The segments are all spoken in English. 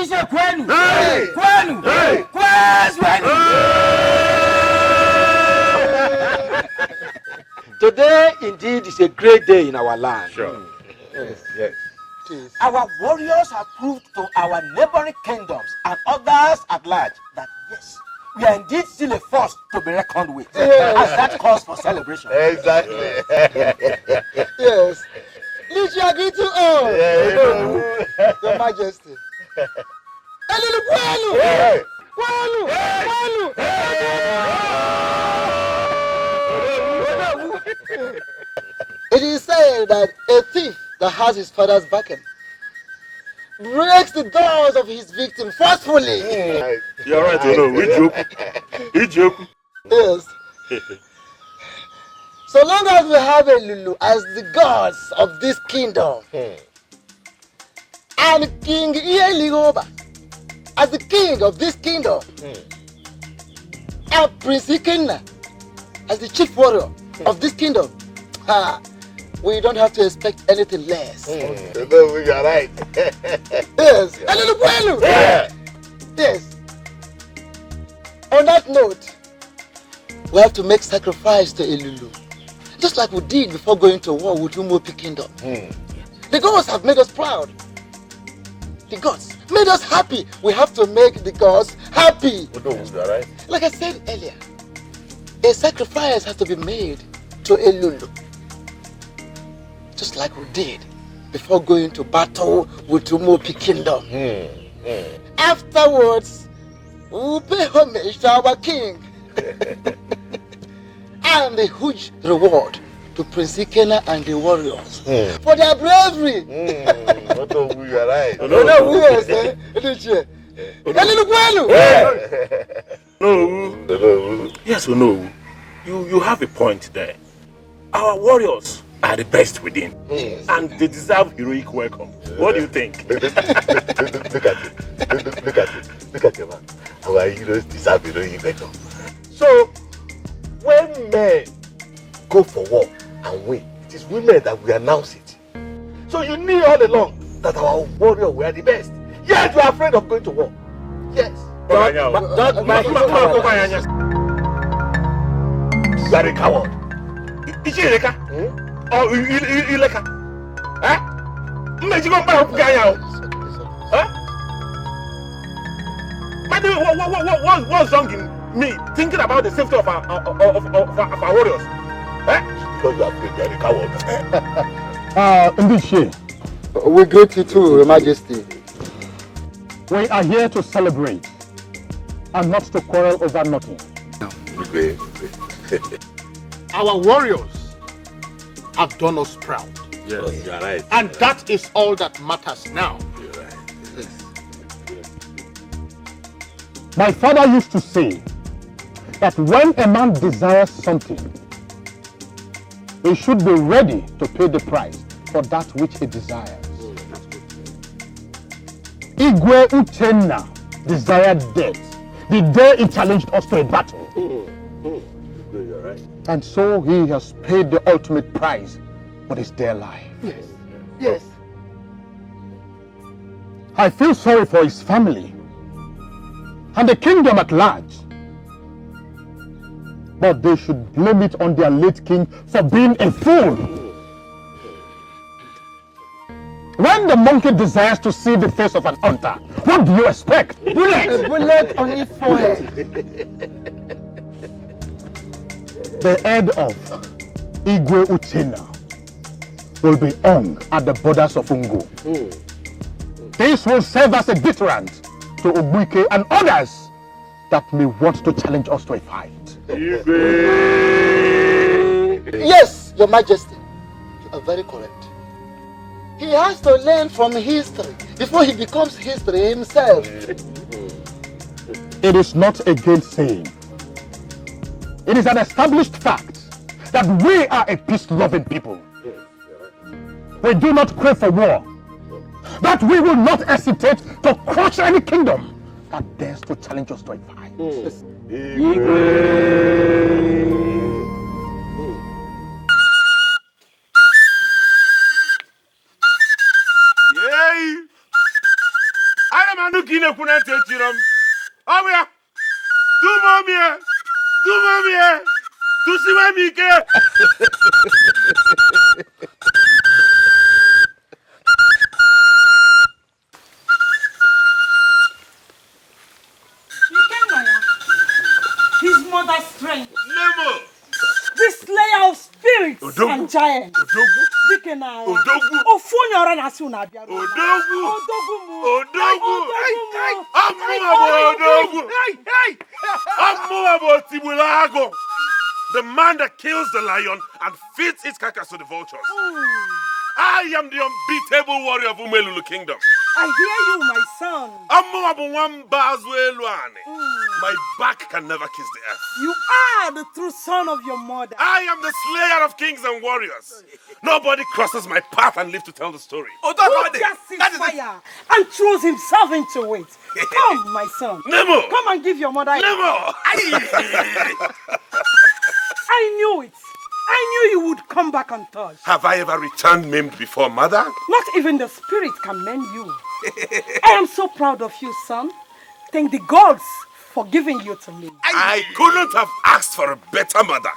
you say Kwenu? Hey! Kwenu! Hey! Kwenu! Today, indeed, is a great day in our land. Sure. Yes. Our warriors have proved to our neighboring kingdoms and others at large that yes, we are indeed still a force to be reckoned with. And that calls for celebration. Exactly. Yes. Lichi agree to all. Your Majesty. It is said that a thief that has his father's backing breaks the doors of his victim forcefully. You're right, we joke. Yes. So long as we have a Lulu as the gods of this kingdom, and King Ieligoba as the king of this kingdom, and Prince Ikenna as the chief warrior of this kingdom, we don't have to expect anything less. You are right. Yes. Yes. On that note, we have to make sacrifice to Elulu. Just like we did before going to war with Umuopi Kingdom. The gods have made us proud. The gods made us happy. We have to make the gods happy. Like I said earlier, a sacrifice has to be made to Elulu. Just like we did before going to battle with Umuopi Kingdom. Afterwards, we will pay homage to our king. And a huge reward to Prince Ikenna and the warriors for their bravery. You are right. No. Yes or no? You have a point there. Our warriors are the best within, and they deserve heroic welcome. What do you think? Look at your man. Our heroes deserve heroic welcome. So, when men go for war and win, it is women that will announce it. So you knew all along that our warriors were the best. Yet you are afraid of going to war. Yes. You are a coward. Is he a or Ileka? Huh? What's wrong in me thinking about the safety of our warriors? Because you are afraid you are a coward. Ndiche, we greet you too, Your Majesty. We are here to celebrate and not to quarrel over nothing. Our warriors have done us proud. Yes, you are right. And that is all that matters now. You're right. My father used to say that when a man desires something, he should be ready to pay the price for that which he desires. Igwe Uchenna desired death the day he challenged us to a battle. You're right. And so he has paid the ultimate price for his dear life. Yes. I feel sorry for his family and the kingdom at large. But they should blame it on their late king for being a fool. When the monkey desires to see the face of an hunter, what do you expect? Bullet! A bullet on his forehead. The head of Igwe Uchenna will be hung at the borders of Ungo. This will serve as a deterrent to OBIEKWE and others that may want to challenge us to a fight. Yes, Your Majesty. You are very correct. He has to learn from history before he becomes history himself. It is not a gainsaying. It is an established fact that we are a peace-loving people. We do not crave for war. That we will not hesitate to crush any kingdom that dares to challenge us to a fight. I am Ine Kunante Chiram. Oh, yeah. Do mommy. Do mommy. Do see my Mike. His mother's strength. Nemo. The slayer of spirits and giants. Dikeh na. Ofunyora na suna bia. Odogu. The man that kills the lion and feeds its carcass to the vultures. I am the unbeatable warrior of Umelulu Kingdom. I hear you, my son. My back can never kiss the earth. You are the true son of your mother. I am the slayer of kings and warriors. Nobody crosses my path and lives to tell the story. Who just sees fire and throws himself into it. Come, my son. Nemo! Come and give your mother a Nemo! I knew it. I knew you would come back untouched. Have I ever returned maimed before, mother? Not even the spirit can mend you. I am so proud of you, son. Thank the gods for giving you to me. I couldn't have asked for a better mother.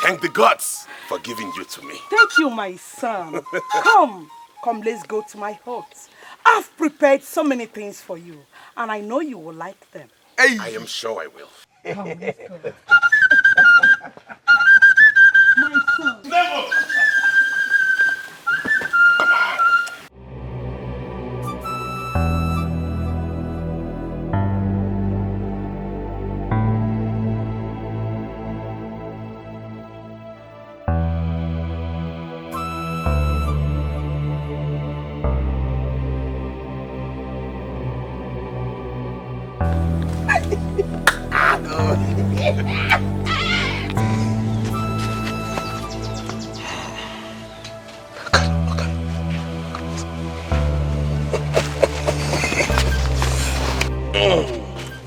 Thank the gods for giving you to me. Thank you, my son. Come, let's go to my hut. I've prepared so many things for you, and I know you will like them. I am sure I will. Come, let's go. My son. Never!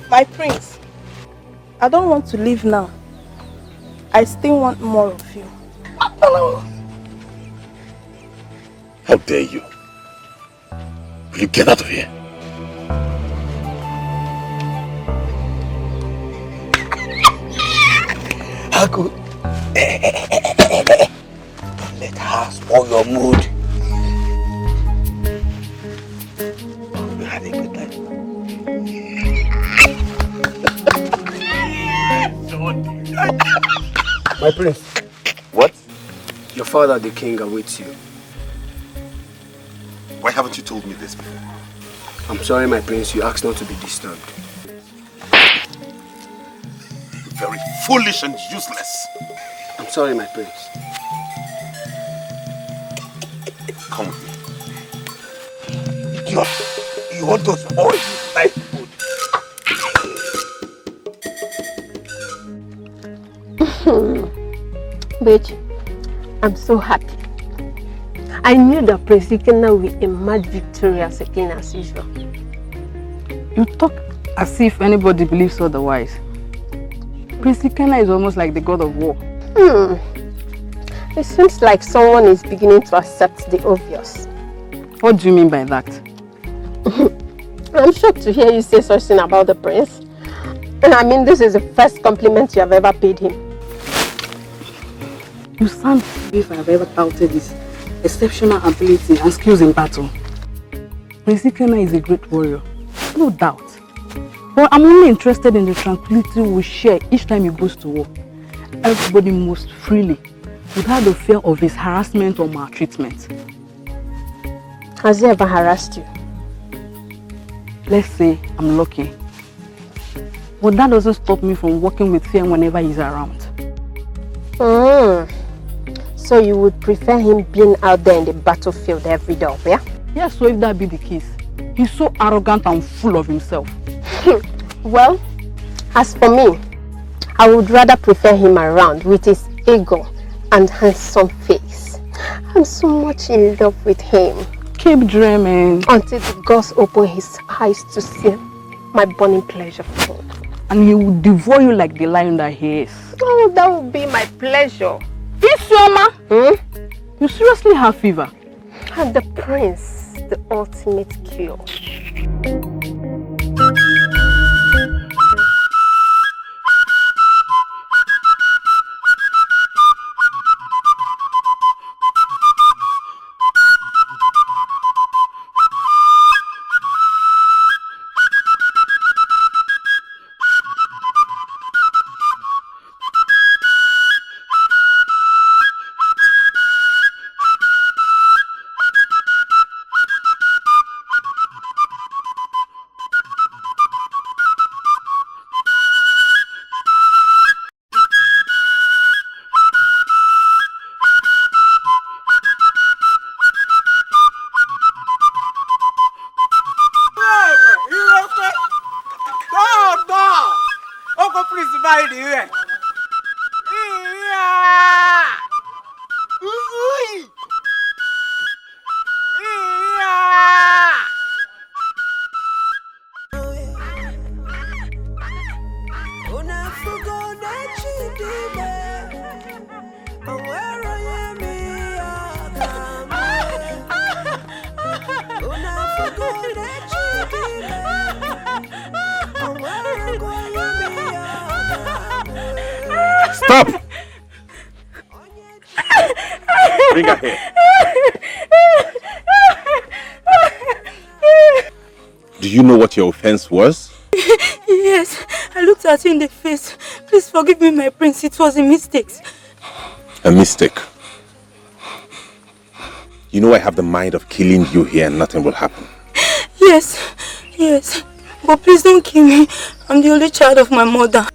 My prince, I don't want to leave now. I still want more of you. How dare you? Will you get out of here? How good? Don't let her spoil your mood. We had a good time. My prince. What? Your father, the king, awaits you. Why haven't you told me this before? I'm sorry, my prince. You asked not to be disturbed. Very foolish and useless. I'm sorry, my prince. Come with me. Idiot! You want to spoil my food? Bitch, I'm so happy. I knew that Prince Dikeh will emerge victorious again as usual. You talk as if anybody believes otherwise. Prince Dikeh is almost like the god of war. It seems like someone is beginning to accept the obvious. What do you mean by that? I'm shocked to hear you say such thing about the prince. And I mean, this is the first compliment you have ever paid him. You sound as if I have ever doubted his exceptional ability and skills in battle. Prince Dikeh is a great warrior, no doubt. But I'm only interested in the tranquility we share each time he goes to war. Everybody moves freely, without the fear of his harassment or maltreatment. Has he ever harassed you? Let's say I'm lucky. But that doesn't stop me from working with fear whenever he's around. So you would prefer him being out there in the battlefield every day, yeah? Yes, so if that be the case, he's so arrogant and full of himself. Well, as for me, I would rather prefer him around with his ego and handsome face. I'm so much in love with him. Keep dreaming. Until the gods open his eyes to see my burning pleasure for him. And he will devour you like the lion that he is. Oh, that would be my pleasure. Isioma! You seriously have fever? And the prince, the ultimate cure. Stop! Bring her here. Do you know what your offense was? Yes, I looked at you in the face. Please forgive me, my prince. It was a mistake. A mistake? You know I have the mind of killing you here and nothing will happen. Yes. But please don't kill me. I'm the only child of my mother.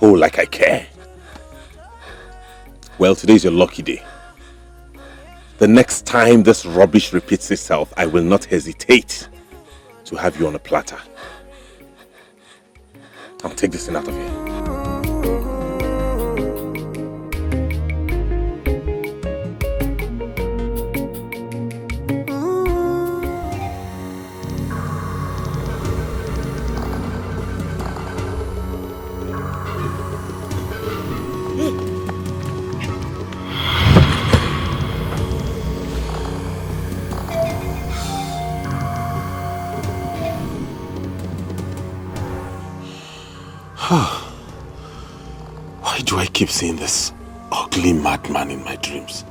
Oh, like I care. Well, today's your lucky day. The next time this rubbish repeats itself, I will not hesitate to have you on a platter. I'll take this thing out of here. Why do I keep seeing this ugly madman in my dreams?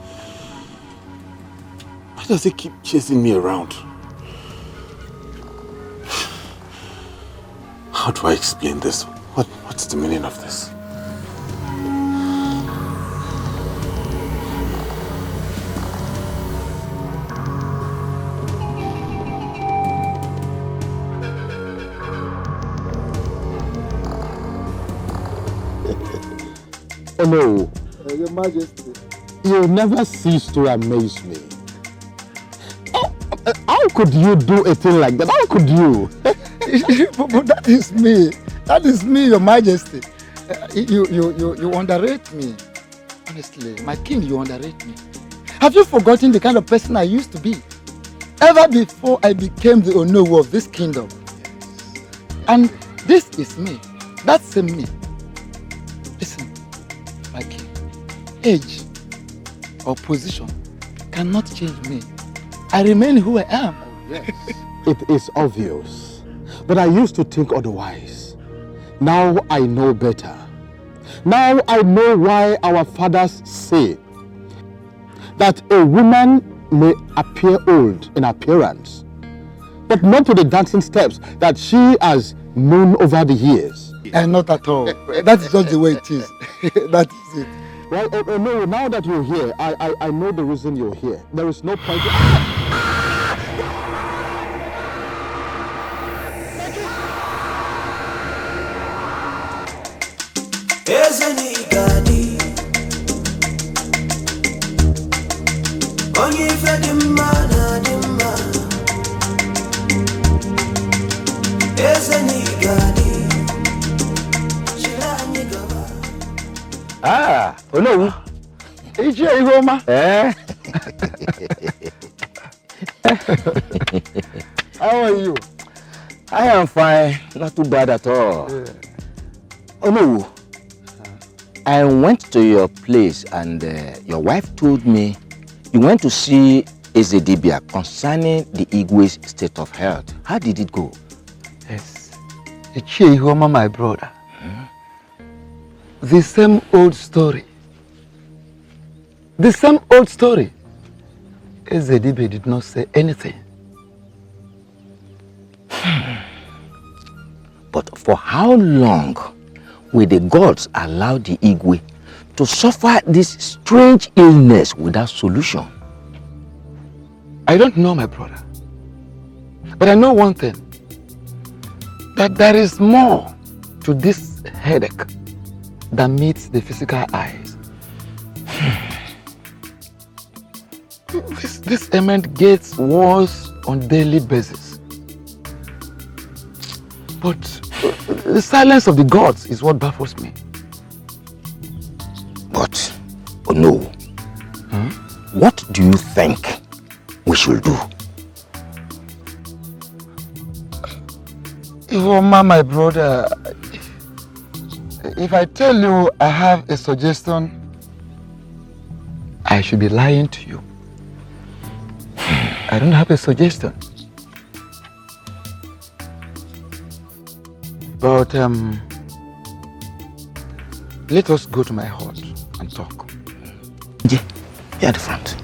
Why does he keep chasing me around? How do I explain this? What's the meaning of this? Oh no, Your Majesty. you never cease to amaze me. How could you do a thing like that? How could you? But that is me. That is me, Your Majesty. You underrate me. Honestly, my king, you underrate me. Have you forgotten the kind of person I used to be? Ever before I became the Onowu of this kingdom. And this is me. That's the me. Listen, my king, age or position cannot change me. I remain who I am. Yes. It is obvious. But I used to think otherwise. Now I know better. Now I know why our fathers say that a woman may appear old in appearance, but not to the dancing steps that she has known over the years. And not at all. That's just the way it is. That is it. Well, no, now that you're here, I know the reason you're here. There is no point. Ah, Onowu. Ije Ihoma. How are you? I am fine, not too bad at all. Yeah. Onowu, I went to your place and your wife told me you went to see Ezedibia concerning the Igwe's state of health. How did it go? Yes. Ije Ihoma, my brother. The same old story. The same old story. Ezedibe did not say anything. But for how long will the gods allow the Igwe to suffer this strange illness without solution? I don't know, my brother. But I know one thing. That there is more to this headache than meets the physical eyes. This ailment gets worse on daily basis. But The silence of the gods is what baffles me. But, oh no. What do you think we should do? Iwoma, my brother, if I tell you I have a suggestion, I should be lying to you. I don't have a suggestion. But let us go to my hut and talk. Yeah, here at the front.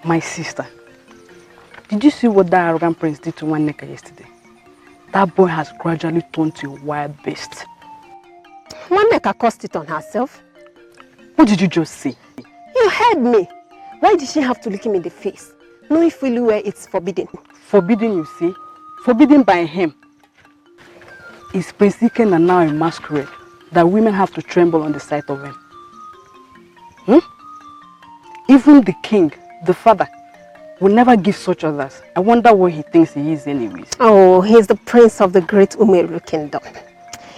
My sister, did you see what that arrogant prince did to Nwaneka yesterday? That boy has gradually turned to a wild beast. Nwaneka caused it on herself. What did you just say? You heard me. Why did she have to look him in the face? Knowing fully well it's forbidden. Forbidden, you see? Forbidden by him. Is Prince Dikeh now a masquerade that women have to tremble on the sight of him? Even the king, the father, will never give such others. I wonder what he thinks he is anyways. Oh, he's the prince of the great Umeru kingdom.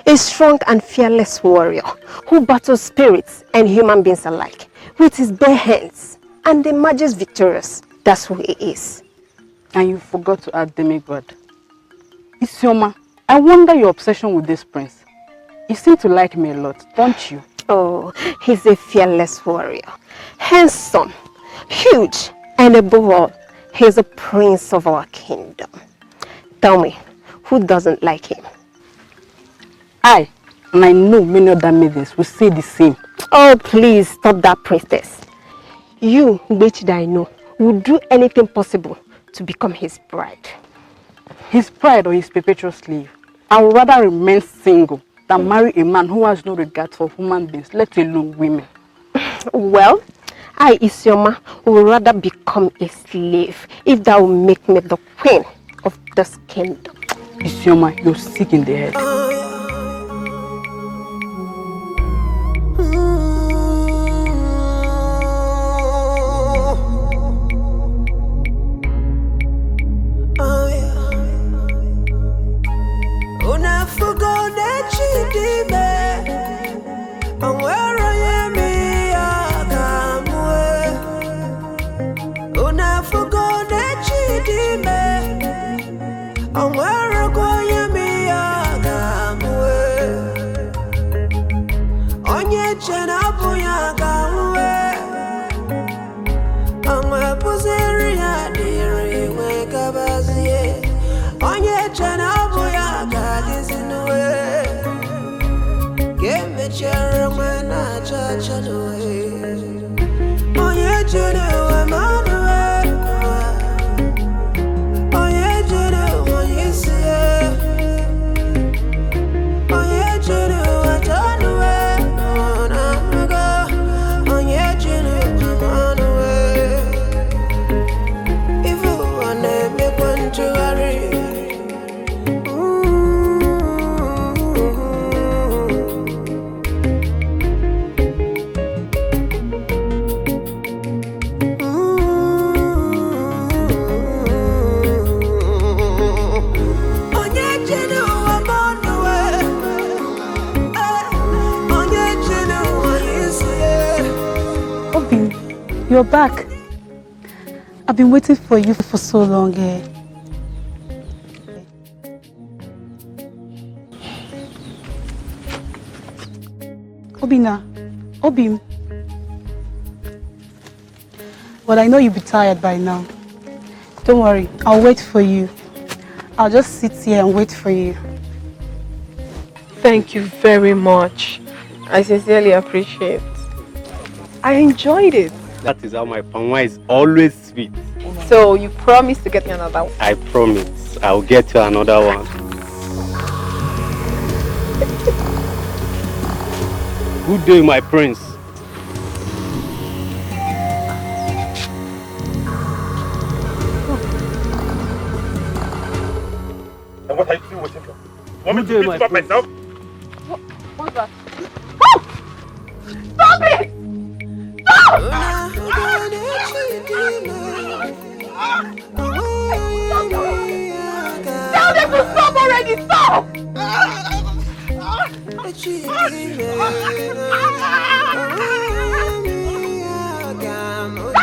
A strong and fearless warrior who battles spirits and human beings alike with his bare hands and emerges victorious. That's who he is. And you forgot to add demigod. Isioma, I wonder your obsession with this prince. You seem to like me a lot, don't you? Oh, he's a fearless warrior. Handsome, huge, and above all, he's a prince of our kingdom. Tell me, who doesn't like him? And I know many other maidens will say the same. Oh, please stop that, princess. You, which that I know, would do anything possible to become his bride. His bride or his perpetual slave? I would rather remain single than marry a man who has no regard for human beings, let alone women. Well, I, Isioma, would rather become a slave if that will make me the queen of this kingdom. Isioma, you're sick in the head. You're back. I've been waiting for you for so long. Obim. Well, I know you'll be tired by now. Don't worry, I'll wait for you. I'll just sit here and wait for you. Thank you very much. I sincerely appreciate it. I enjoyed it. That is how my panwa is always sweet. So you promise to get me another one? I promise. I'll get you another one. Good day, my prince. And what are you still waiting for? Want me to beat you up myself? What's that? Oh! Stop it! Stop! Tell them to stop already! Stop! Can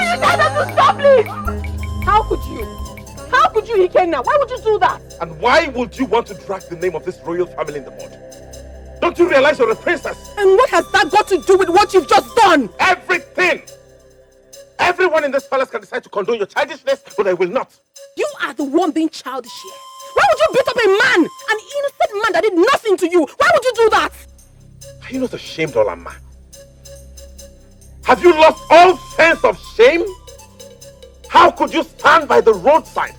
you tell them to stop, please? How could you? How could you, Ikenna? Why would you do that? And why would you want to drag the name of this royal family in the mud? Don't you realize you're a princess? And what has that got to do with what you've just done? Everything! Everyone in this palace can decide to condone your childishness, but I will not. You are the one being childish here. Why would you beat up a man? An innocent man that did nothing to you. Why would you do that? Are you not ashamed, Olama? Have you lost all sense of shame? How could you stand by the roadside,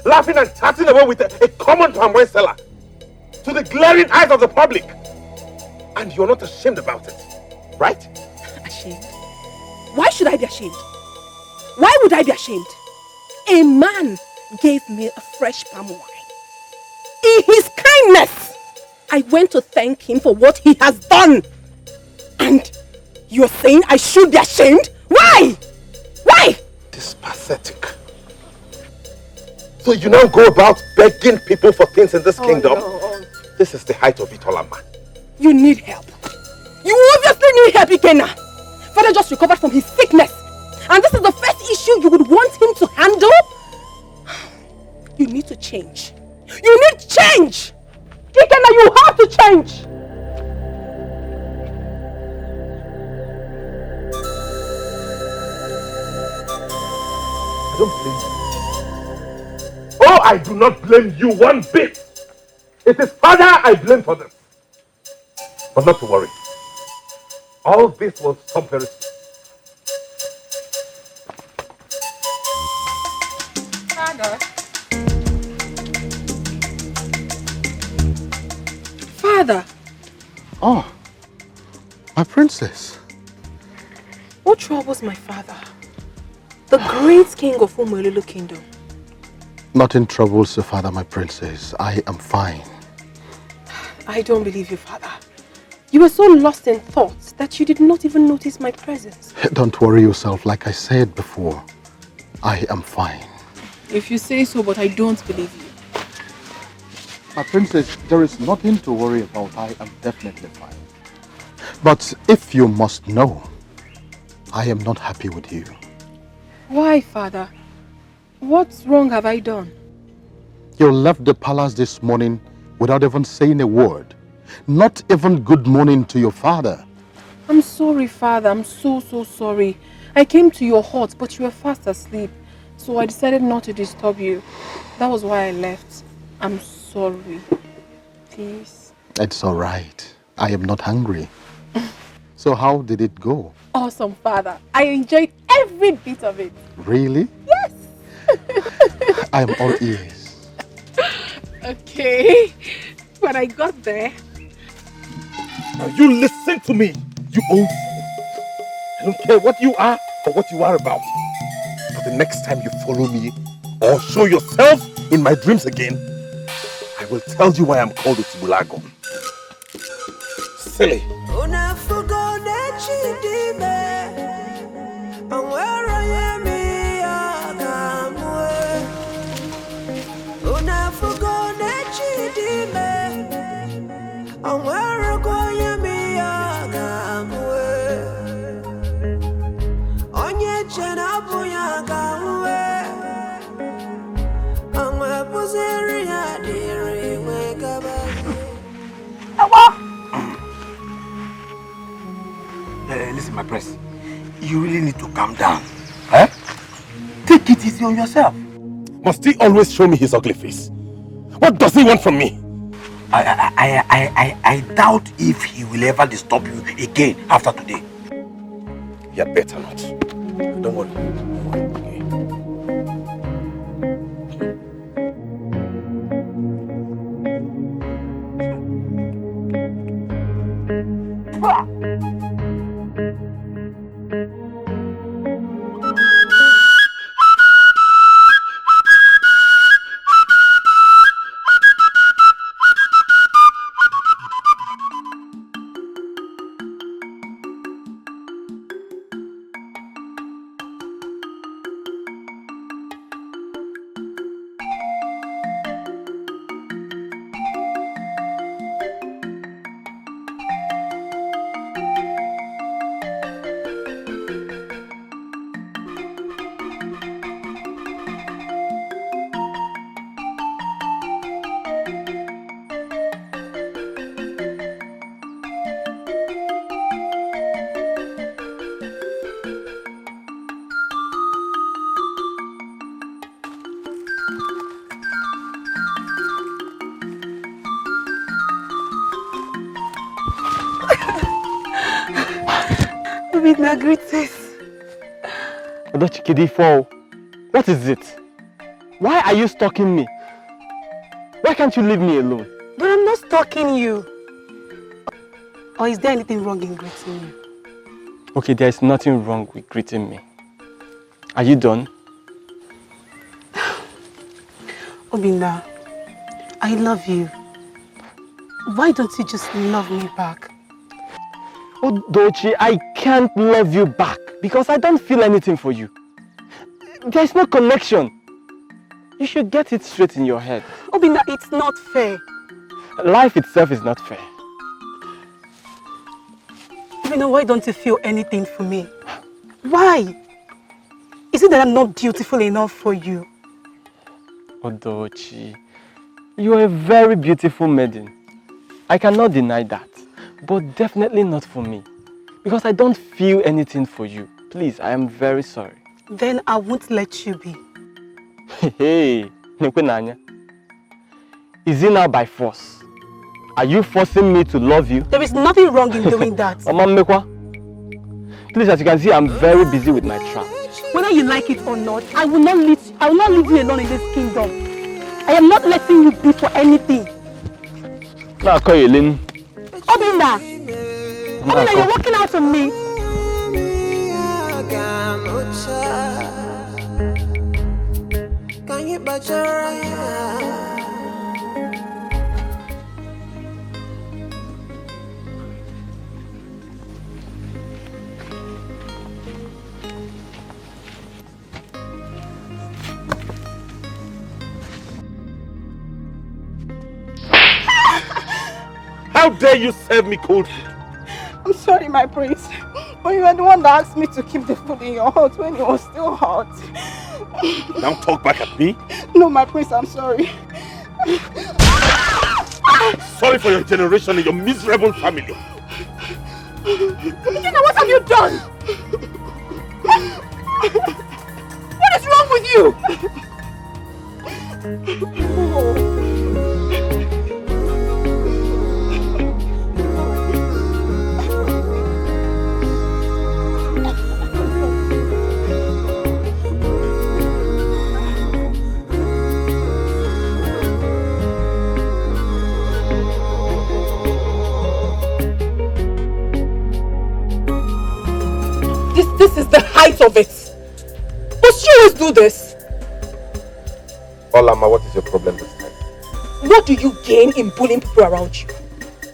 laughing and chatting away with a common palm wine seller to the glaring eyes of the public? And you're not ashamed about it, right? Ashamed? Why should I be ashamed? Why would I be ashamed? A man gave me a fresh palm wine. In his kindness, I went to thank him for what he has done. And you're saying I should be ashamed? Why? Why? This is pathetic. So you now go about begging people for things in this kingdom? No. This is the height of it, Olama. You need help. You obviously need help, Ikenna. Father just recovered from his sickness. And this is the first issue you would want him to handle? You need to change. You need change! Ikenna, you have to change! I don't blame you. Oh, I do not blame you one bit. It is Father I blame for this. But not to worry. All this will stop very soon. Father. Father. Oh, my princess. What troubles my father? The great king of Umolulu kingdom. Nothing troubles your father, my princess. I am fine. I don't believe you, father. You were so lost in thoughts that you did not even notice my presence. Don't worry yourself, like I said before. I am fine. If you say so, but I don't believe you. My princess, there is nothing to worry about. I am definitely fine. But if you must know, I am not happy with you. Why, father? What wrong have I done? You left the palace this morning without even saying a word. Not even good morning to your father. I'm sorry, father. I'm so sorry. I came to your hut, but you were fast asleep. So I decided not to disturb you. That was why I left. I'm sorry. Please. It's all right. I am not hungry. So how did it go? Awesome, father. I enjoyed every bit of it. Really? Yes. I am all ears. Okay. When I got there... Now you listen to me, you old fool. I don't care what you are or what you are about. But the next time you follow me or show yourself in my dreams again, I will tell you why I'm called Utibulago. Silly. Listen, my prince, you really need to calm down. Eh? Take it easy on yourself. Must he always show me his ugly face? What does he want from me? I doubt if he will ever disturb you again after today. You had better not. Don't worry. Okay. Obinna, greetings. Odochikidifo, what is it? Why are you stalking me? Why can't you leave me alone? But I'm not stalking you. Or is there anything wrong in greeting you? Okay, there is nothing wrong with greeting me. Are you done? Obinna, I love you. Why don't you just love me back? Odochi, I can't love you back because I don't feel anything for you. There's no connection. You should get it straight in your head. Obinna, it's not fair. Life itself is not fair. Obinna, why don't you feel anything for me? Why? Is it that I'm not beautiful enough for you? Odochi, you are a very beautiful maiden. I cannot deny that. But definitely not for me. Because I don't feel anything for you. Please, I am very sorry. Then I won't let you be. Hey, Nekwenanya. Is it now by force? Are you forcing me to love you? There is nothing wrong in doing that. Omamekwa, please, as you can see, I'm very busy with my trap. Whether you like it or not, I will not leave you alone in this kingdom. I am not letting you be for anything. Now call you Lynn. Obinna! Obinna, you're walking out on me. Can you bet your How dare you serve me cold food? I'm sorry, my prince. But you were the one that asked me to keep the food in your hut when it was still hot. Now talk back at me? No, my prince, I'm sorry. Sorry for your generation and your miserable family. Nikita, what have you done? What is wrong with you? This is the height of it. Must you always do this? Olama, what is your problem this time? What do you gain in bullying people around you?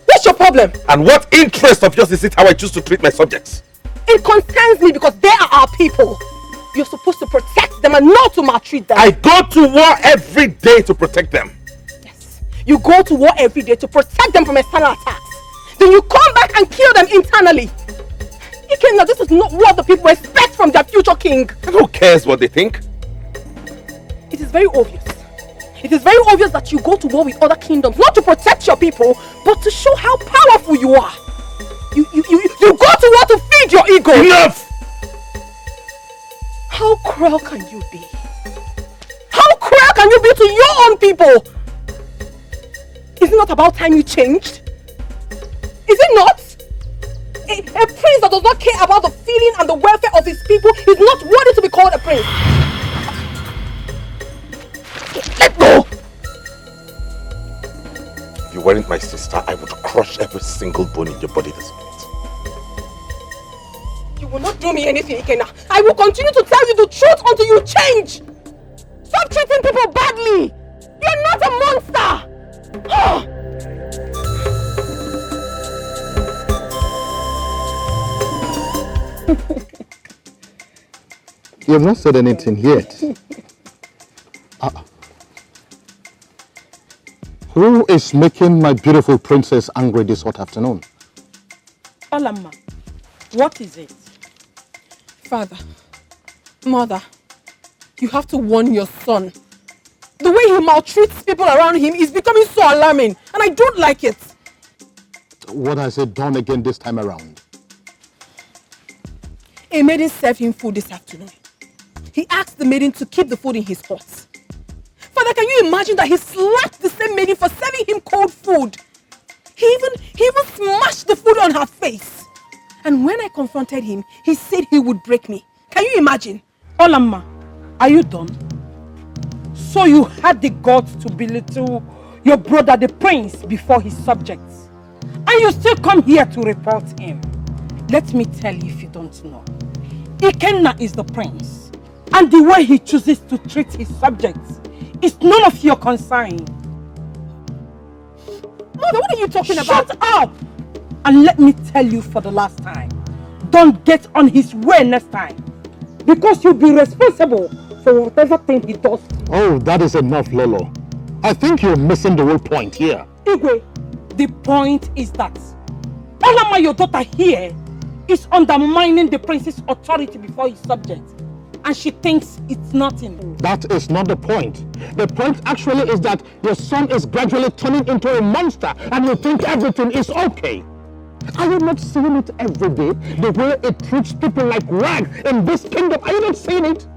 What's your problem? And what interest of yours is it how I choose to treat my subjects? It concerns me because they are our people. You're supposed to protect them and not to maltreat them. I go to war every day to protect them. Yes. You go to war every day to protect them from external attacks. Then you come back and kill them internally. Ikenna, this is not what the people expect from their future king. Who cares what they think? It is very obvious. It is very obvious that you go to war with other kingdoms, not to protect your people, but to show how powerful you are. You go to war to feed your ego. Enough! How cruel can you be? How cruel can you be to your own people? Is it not about time you changed? Is it not? A prince that does not care about the feeling and the welfare of his people is not worthy to be called a prince. Let go! If you weren't my sister, I would crush every single bone in your body this minute. You will not do me anything, Ikenna. I will continue to tell you the truth until you change. Stop treating people badly. You're not a monster. You have not said anything yet. Who is making my beautiful princess angry this hot afternoon? Olama, what is it? Father, Mother, you have to warn your son. The way he maltreats people around him is becoming so alarming, and I don't like it. What has he done again this time around? A maiden served him food this afternoon. He asked the maiden to keep the food in his hut. Father, can you imagine that he slapped the same maiden for serving him cold food? He even smashed the food on her face. And when I confronted confronted him, he said he would break me. Can you imagine? Olamma, are you done? So you had the guts to belittle your brother the prince before his subjects. And you still come here to report him. Let me tell you if you don't know. Ikenna is the prince. And the way he chooses to treat his subjects is none of your concern. Mother, what are you talking about? Shut up! And let me tell you for the last time. Don't get on his way next time. Because you'll be responsible for whatever thing he does. Oh, that is enough, Lolo. I think you're missing the whole point here. Igwe, the point is that Olama, your daughter here, is undermining the prince's authority before his subjects. And she thinks it's nothing. That is not the point. The point actually is that your son is gradually turning into a monster and you think everything is okay. Are you not seeing it every day? The way it treats people like rag in this kingdom. Are you not seeing it?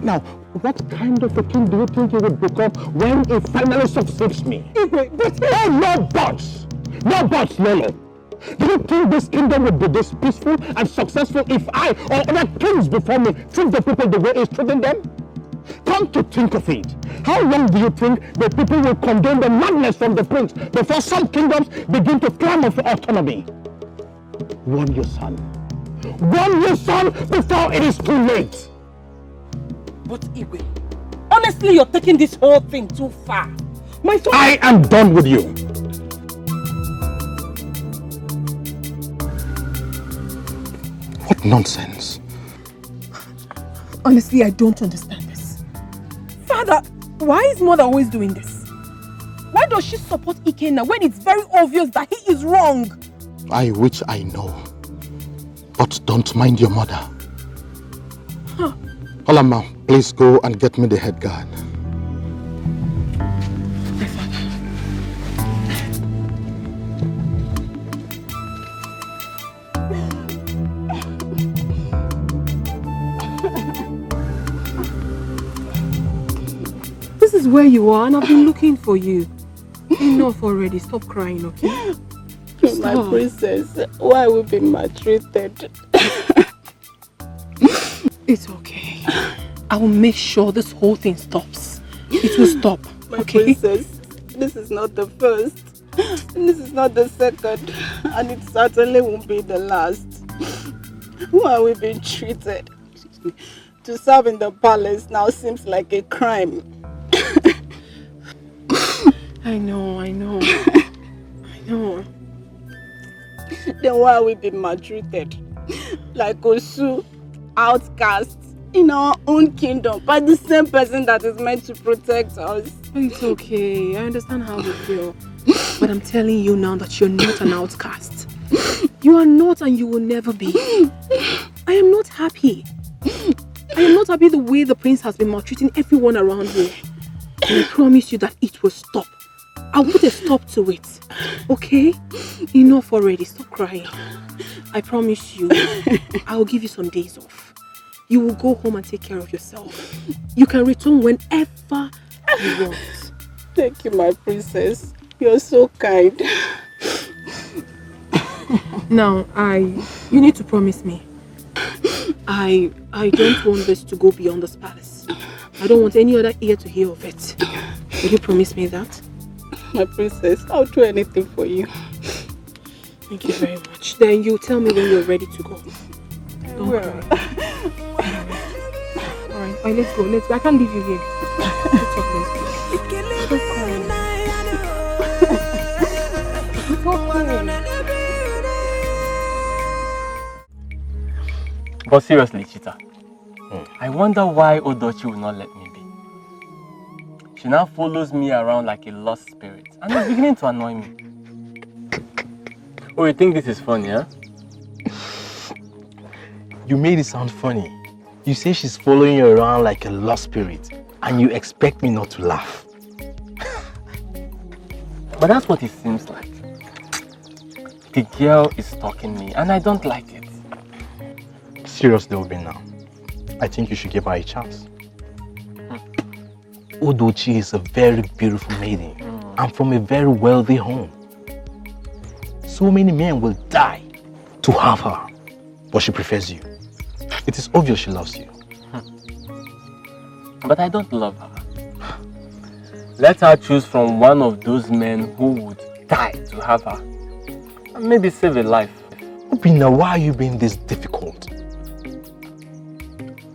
Now, what kind of a king do you think you would become when he finally succeeds me? Oh, no buts! No buts, Lolo. Do you think this kingdom would be this peaceful and successful if I or other kings before me treat the people the way he's treating them? Come to think of it, how long do you think the people will condone the madness from the prince before some kingdoms begin to clamor for autonomy? Warn your son. Warn your son before it is too late. But Igwe, honestly, you're taking this whole thing too far. My son... I am done with you. What nonsense. Honestly, I don't understand this. Father, why is mother always doing this? Why does she support Ikenna when it's very obvious that he is wrong? Which I know. But don't mind your mother. Huh. Olama, please go and get me the head guard. This is where you are and I've been looking for you. Enough already. Stop crying, okay? My princess, why are we being maltreated? It's okay. I will make sure this whole thing stops. It will stop, My okay? princess, this is not the first. This is not the second. And it certainly won't be the last. Why are we being treated? To serve in the palace now seems like a crime. I know. Then why are we being maltreated? Like Osu, outcasts in our own kingdom by the same person that is meant to protect us. It's okay. I understand how you feel. But I'm telling you now that you're not an outcast. You are not and you will never be. I am not happy. I am not happy the way the prince has been maltreating everyone around here. And I promise you that it will stop. I'll put a stop to it. Okay? Enough already. Stop crying. I promise you, I'll give you some days off. You will go home and take care of yourself. You can return whenever you want. Thank you, my princess. You're so kind. Now, you need to promise me. I don't want this to go beyond this palace. I don't want any other ear to hear of it. Will you promise me that? My princess, I'll do anything for you. Thank you very much. Then you tell me when you're ready to go. Don't cry. Alright, let's go. I can't leave you here. Let's go. Stop crying. It's okay. But seriously, Chita, I wonder why Odochi will not let me be. She now follows me around like a lost spirit and it's beginning to annoy me. Oh, you think this is funny, huh? You made it sound funny. You say she's following you around like a lost spirit and you expect me not to laugh. But that's what it seems like. The girl is stalking me and I don't like it. Seriously, Obi, now. I think you should give her a chance. Odochi is a very beautiful maiden and from a very wealthy home. So many men will die to have her. but she prefers you. It is obvious she loves you. But I don't love her. Let her choose from one of those men who would die to have her. And maybe save a life. Obina, why are you being this difficult?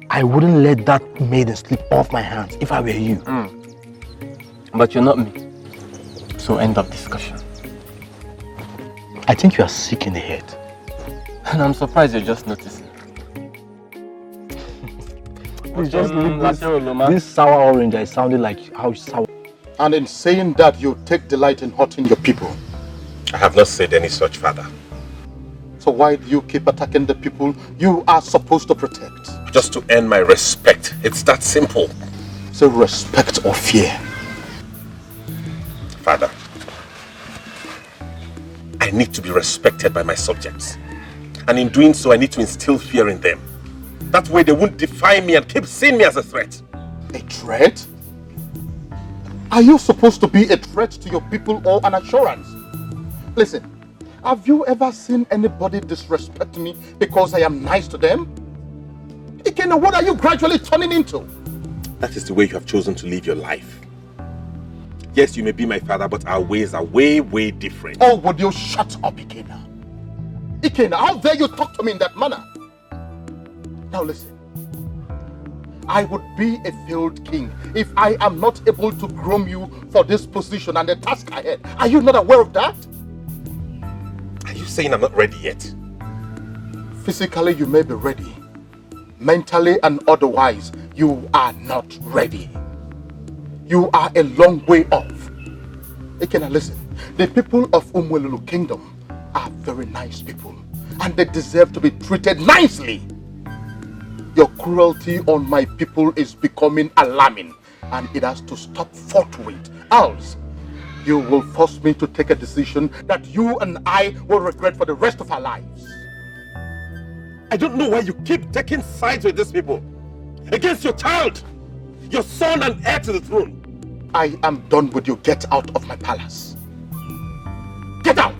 I wouldn't let that maiden slip off my hands if I were you. But you're not me. So end of discussion. I think you are sick in the head. And I'm surprised you're just noticing. Please just leave this sour orange. I sounded like how sour. And in saying that, you take delight in hurting your people. I have not said any such, Father. So why do you keep attacking the people you are supposed to protect? Just to earn my respect. It's that simple. So respect or fear? Father, I need to be respected by my subjects. And in doing so, I need to instill fear in them. That way they won't defy me and keep seeing me as a threat. A threat? Are you supposed to be a threat to your people or an assurance? Listen, have you ever seen anybody disrespect me because I am nice to them? Ikena, what are you gradually turning into? That is the way you have chosen to live your life. Yes, you may be my father, but our ways are way, way different. Oh, would you shut up, Ikena? Ikena, how dare you talk to me in that manner? Now listen. I would be a failed king if I am not able to groom you for this position and the task ahead. Are you not aware of that? Are you saying I'm not ready yet? Physically, you may be ready. Mentally and otherwise, you are not ready. You are a long way off. Ikena, listen. The people of Umwelulu Kingdom are very nice people, and they deserve to be treated nicely. Your cruelty on my people is becoming alarming, and it has to stop forthwith. Else, you will force me to take a decision that you and I will regret for the rest of our lives. I don't know why you keep taking sides with these people. Against your child, your son and heir to the throne. I am done with you. Get out of my palace. Get out!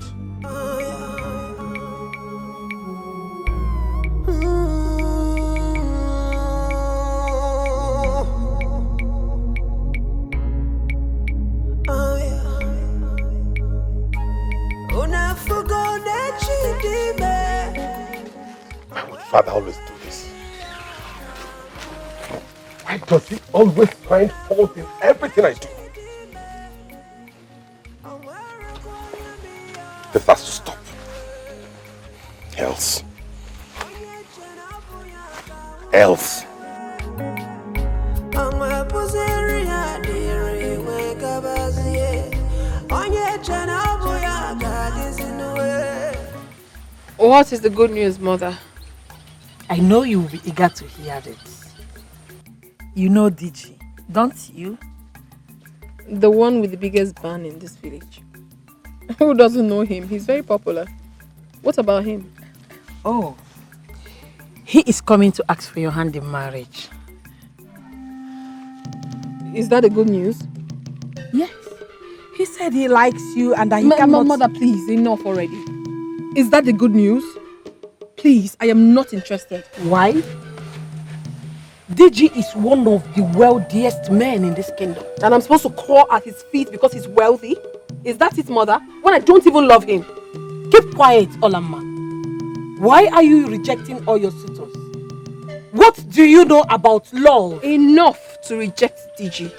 Why would Father always do this? Why does he always find fault in everything I do? This has to stop. Else. What is the good news, Mother? I know you will be eager to hear this. You know Dikeh, don't you? The one with the biggest band in this village. Who doesn't know him? He's very popular. What about him? Oh, he is coming to ask for your hand in marriage. Is that the good news? Yes. He said he likes you and that he cannot... Mother, please, enough already. Is that the good news? Please, I am not interested. Why? Dikeh is one of the wealthiest men in this kingdom. And I'm supposed to crawl at his feet because he's wealthy? Is that it, Mother? When I don't even love him? Keep quiet, Olama. Why are you rejecting all your suitors? What do you know about love? Enough to reject Dikeh.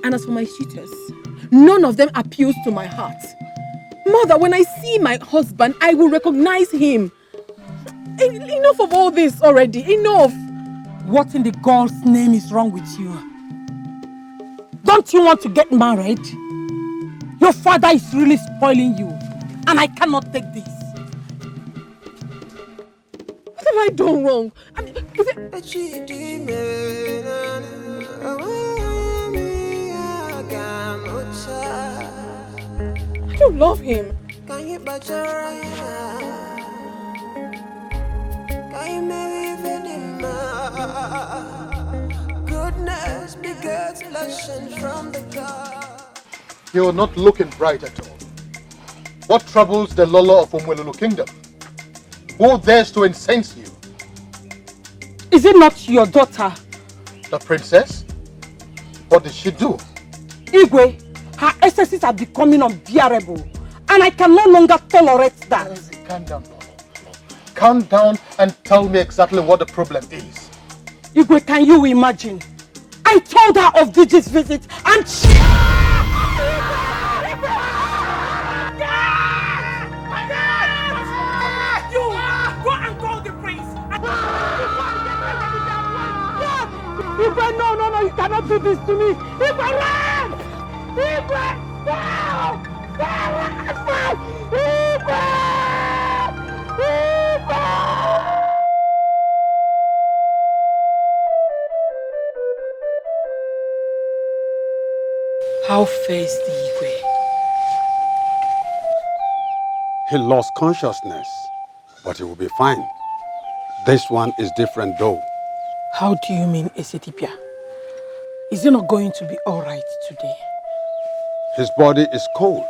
And as for my suitors, none of them appeals to my heart. Mother, when I see my husband, I will recognize him. Enough of all this already. Enough. What in the God's name is wrong with you? Don't you want to get married? Your father is really spoiling you, and I cannot take this. What have I done wrong? I mean, I don't love him. Goodness begets blessing from the God. You're not looking bright at all. What troubles the Lolo of Umwelulu Kingdom? Who dares to incense you? Is it not your daughter? The princess? What did she do? Igwe, her excesses are becoming unbearable, and I can no longer tolerate that. Calm down, Lolo. Calm down and tell me exactly what the problem is. Igwe, can you imagine? I told her of Diji's visit, and she... You go and call the prince. Igwe, no, you cannot do this to me. Igwe, run! Igwe, no! How fares the Igwe? He lost consciousness, but he will be fine. This one is different though. How do you mean, Esetipia? Is he not going to be all right today? His body is cold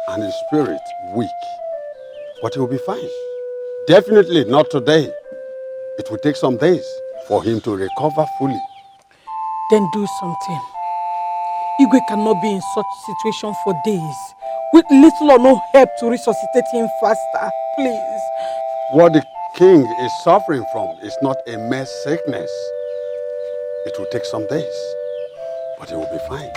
and his spirit weak, but he will be fine. Definitely not today. It will take some days for him to recover fully. Then do something. Igwe cannot be in such situation for days, with little or no help to resuscitate him faster. Please. What the king is suffering from is not a mere sickness. It will take some days, but he will be fine.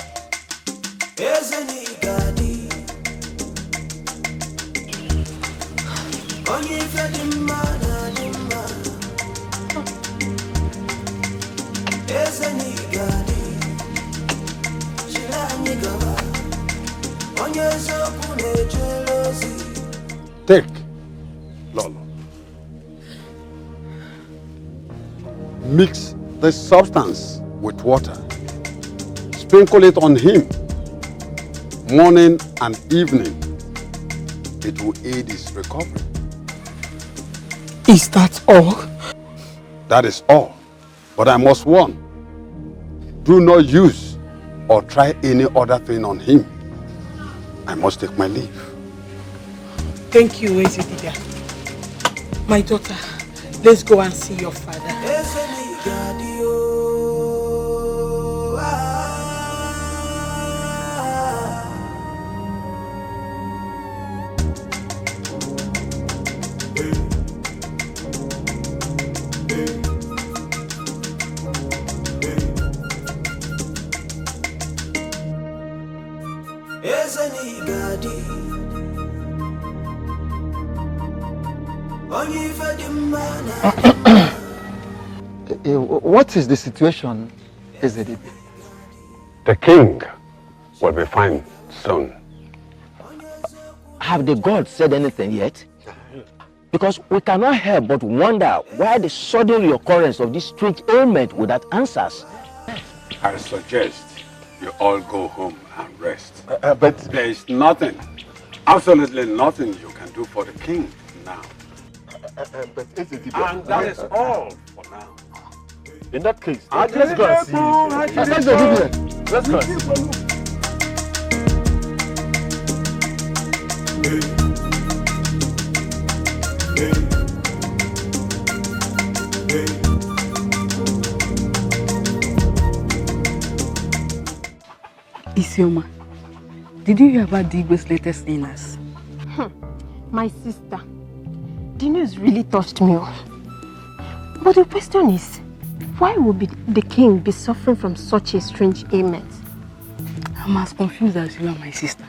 Take, Lolo. Mix this substance with water. Sprinkle it on him morning and evening. It will aid his recovery. Is that all? That is all. But I must warn. Do not use or try any other thing on him. I must take my leave. Thank you, Ezedida. My daughter, let's go and see your father. What is the situation, Ezedibe? The king will be fine soon. Have the gods said anything yet? Because we cannot help but wonder why the sudden reoccurrence of this strange ailment without answers. I suggest you all go home and rest. But there is nothing, absolutely nothing you can do for the king now. And that is all for now. In that case, let's go and see. Let's go and see. Isioma, did you hear about Digwe's latest illness? My sister, the news really touched me. But the question is, why would the king be suffering from such a strange ailment? I'm as confused as you are, my sister.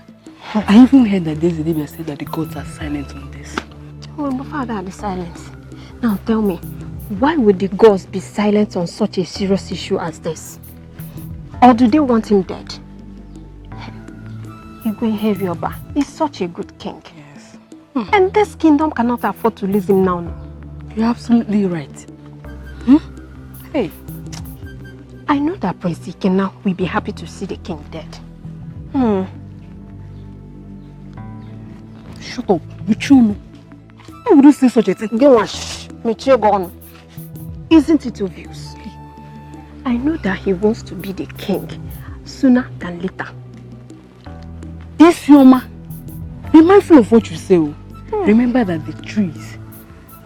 I even heard that Ezedibe said that the gods are silent on this. Oh, my father be silent. Now tell me, why would the gods be silent on such a serious issue as this? Or do they want him dead? Igwe Hevioba is such a good king. Yes. And this kingdom cannot afford to lose him now. You're absolutely right. Hey. I know that Prince Dikeh now will be happy to see the king dead. Shut up, Michulu. Why would you say such a thing? Isn't it obvious? I know that he wants to be the king sooner than later. Isioma, be mindful of what you say. Remember that the trees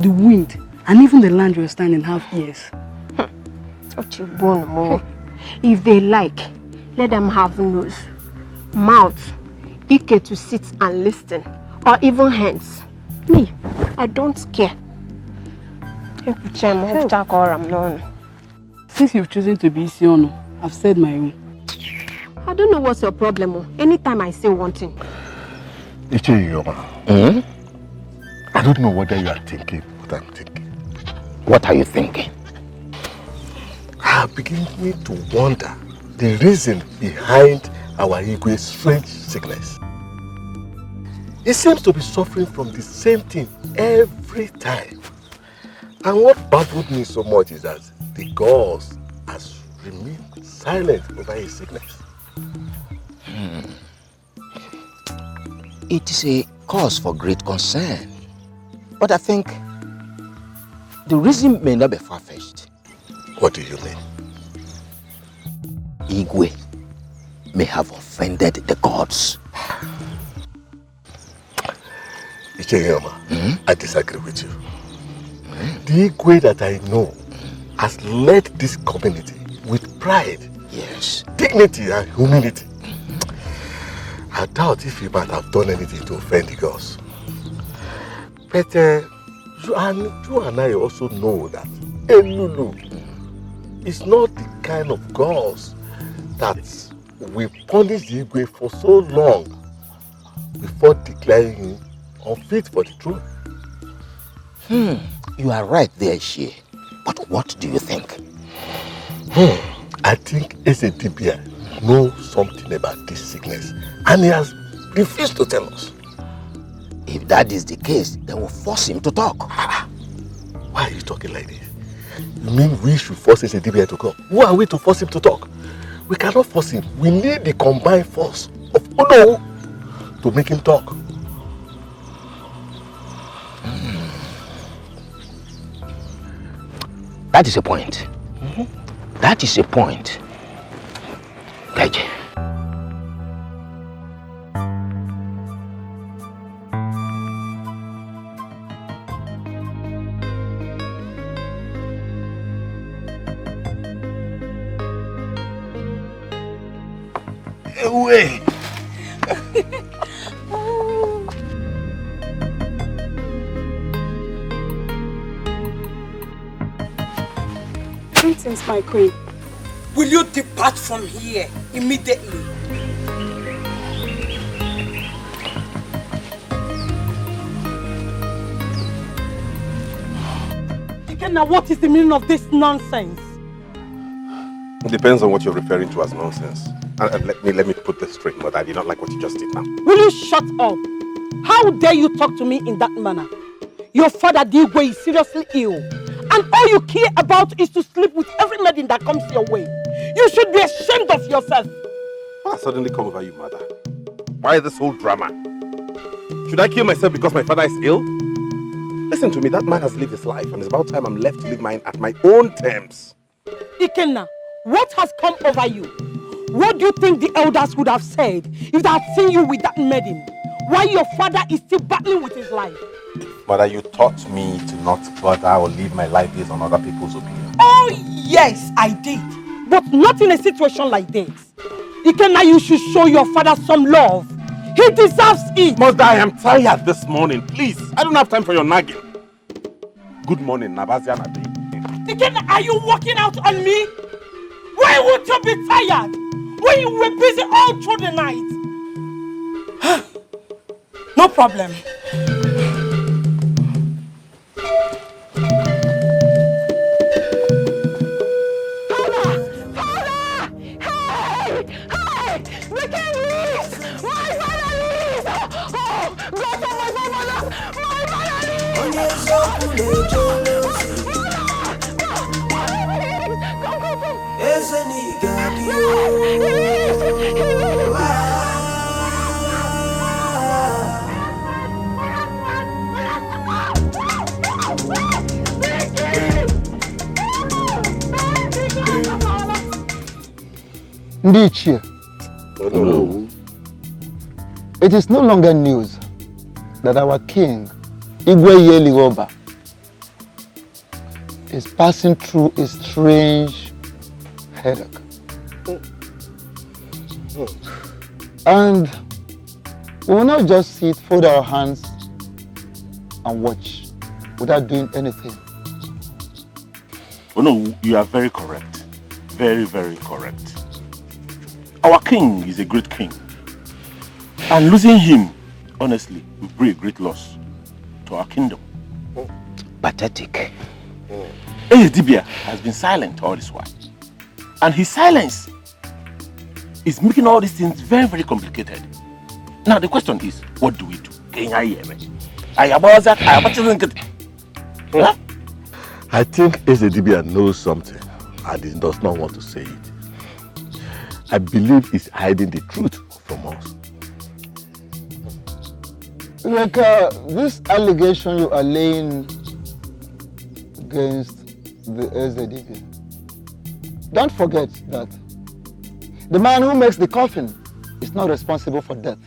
the wind, and even the land you're standing have ears. If they like, let them have nose, mouth, Dikeh to sit and listen, or even hands. Me, I don't care. Since you've chosen to be Isiono, I've said my own. I don't know what's your problem. Anytime I say one thing. I don't know whether you are thinking what I'm thinking. What are you thinking? I begin to wonder the reason behind our Igwe's strange sickness. He seems to be suffering from the same thing every time. And what baffled me so much is that the gods has remained silent over his sickness. It is a cause for great concern. But I think the reason may not be far-fetched. What do you mean? Igwe may have offended the gods. I disagree with you. The Igwe that I know has led this community with pride, yes, dignity and humility. I doubt if he might have done anything to offend the gods. But you and I also know that Elulu is not the kind of gods that will punish the Igwe for so long before declaring him unfit for the throne. You are right there, Shie. But what do you think? I think Ezedibia knows something about this sickness and he has refused to tell us. If that is the case, then we'll force him to talk. Why are you talking like this? You mean we should force Ezedibia to come? Who are we to force him to talk? We cannot force him. We need the combined force of Ono to make him talk. That is a point. That is a point. Dikeh. Away. Greetings, my queen. Will you depart from here immediately? Now, what is the meaning of this nonsense? It depends on what you're referring to as nonsense. And let me put this straight, Mother. I did not like what you just did now. Will you shut up? How dare you talk to me in that manner? Your father, Dikeh, is seriously ill. And all you care about is to sleep with every maiden that comes your way. You should be ashamed of yourself. What has suddenly come over you, Mother? Why this whole drama? Should I kill myself because my father is ill? Listen to me, that man has lived his life and it's about time I'm left to live mine at my own terms. Ikenna, what has come over you? What do you think the elders would have said if they had seen you with that maiden? While your father is still battling with his life? Mother, you taught me to not bother or live my life based on other people's opinions. Oh yes, I did. But not in a situation like this. Ikenna, you should show your father some love. He deserves it. Mother, I am tired this morning. Please, I don't have time for your nagging. Good morning, Nabazia Nabi. Ikenna, are you walking out on me? Why would you be tired when you were busy all through the night? No problem. Ndichie, it is no longer news that our king, Igwe Yeligoba, is passing through a strange headache. And we will not just sit, fold our hands and watch without doing anything. Oh no, you are very correct. Very, very correct. Our king is a great king. And losing him, honestly, will bring a great loss to our kingdom. Pathetic. Dibia has been silent all this while. And his silence is making all these things very, very complicated. Now the question is, what do we do? I think Dibia knows something and he does not want to say it. I believe he's hiding the truth from us. Like this allegation you are laying against the Dibia. Don't forget that the man who makes the coffin is not responsible for death.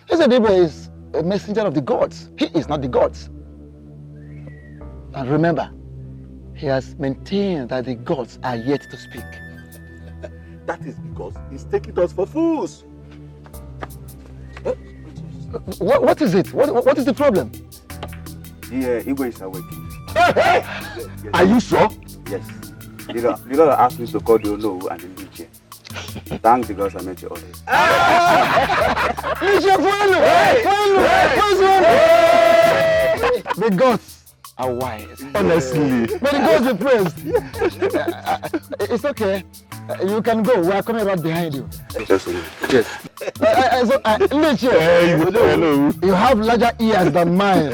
Dibia is a messenger of the gods. He is not the gods. And remember, he has maintained that the gods are yet to speak. That is because he's taking us for fools. What is it? What is the problem? The Igwe is awake. Hey! Are you sure? Yes. The Lord asked me to call the Olo and the Dikeh. Thank the gods I met you all. The gods are wise. Honestly. May the gods be praised. It's okay. You can go. We are coming right behind you. Yes. Hello. You have larger ears than mine.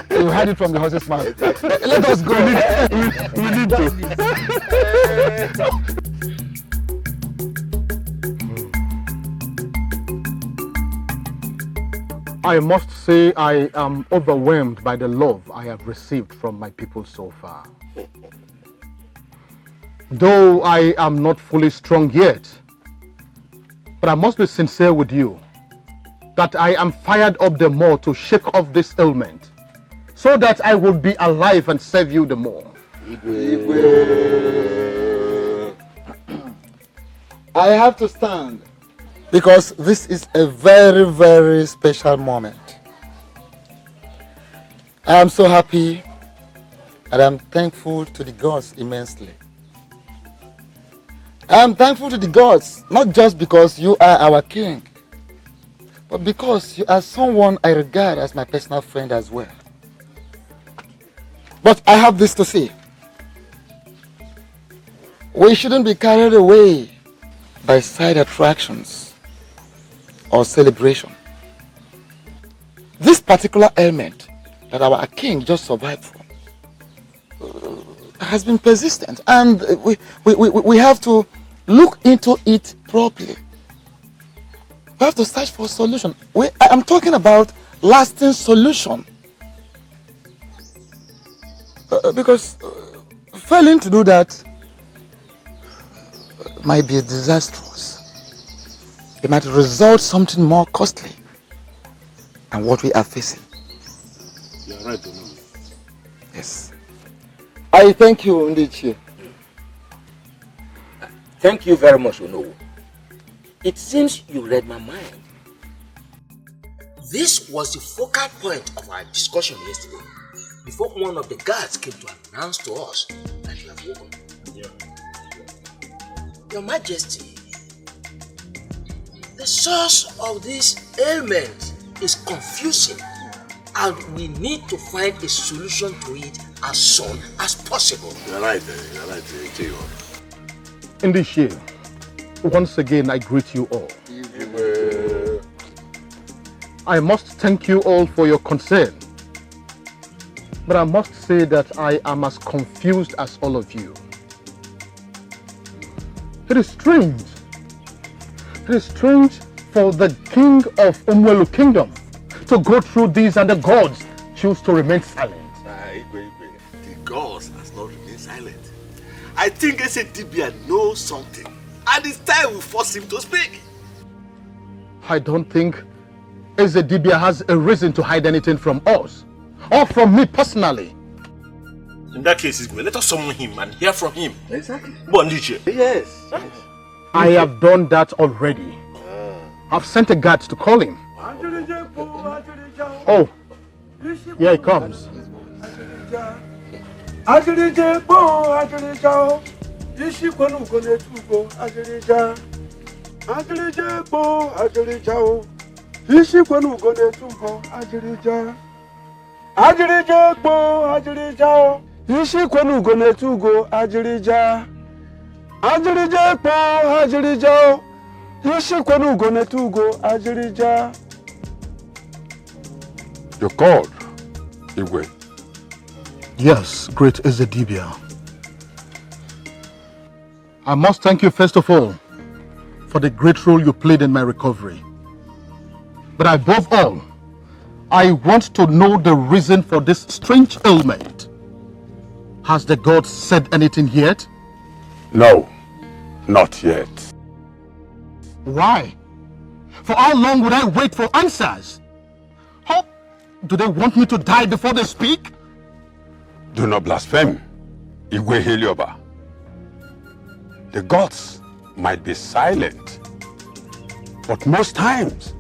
You heard it from the horse's mouth. Let us go. We need to. I must say I am overwhelmed by the love I have received from my people so far. Though I am not fully strong yet, but I must be sincere with you that I am fired up the more to shake off this ailment so that I will be alive and serve you the more. I have to stand because this is a very, very special moment. I am so happy and I'm thankful to the gods immensely. I am thankful to the gods, not just because you are our king, but because you are someone I regard as my personal friend as well. But I have this to say. We shouldn't be carried away by side attractions or celebration. This particular ailment that our king just survived from has been persistent, and we have to look into it properly. We have to search for a solution. I'm talking about lasting solution. Because failing to do that might be disastrous. It might result something more costly than what we are facing. You're right, Onowu. Yes. I thank you, Ndichie. Thank you very much, Onowu. It seems you read my mind. This was the focal point of our discussion yesterday, before one of the guards came to announce to us that you have woken. Your Majesty, the source of this ailment is confusing, and we need to find a solution to it as soon as possible. You're right, Etico. In this year, once again I greet you all. I must thank you all for your concern, but I must say that I am as confused as all of you. It is strange. It is strange for the king of Umwelu kingdom to go through this and the gods choose to remain silent. The gods has not remained silent. I think Dibia knows something, and it's time we force him to speak. I don't think Dibia has a reason to hide anything from us, or from me personally. In that case, Igwe, let us summon him and hear from him. Exactly. Yes. I have done that already. I've sent a guard to call him. Oh, here he comes. You're called, Igwe. Yes, great Ezedibia. I must thank you first of all for the great role you played in my recovery. But above all, I want to know the reason for this strange ailment. Has the god said anything yet? No, not yet. Why? For how long would I wait for answers? How do they want me to die before they speak? Do not blaspheme, Igwe Helioba. The gods might be silent, but most times,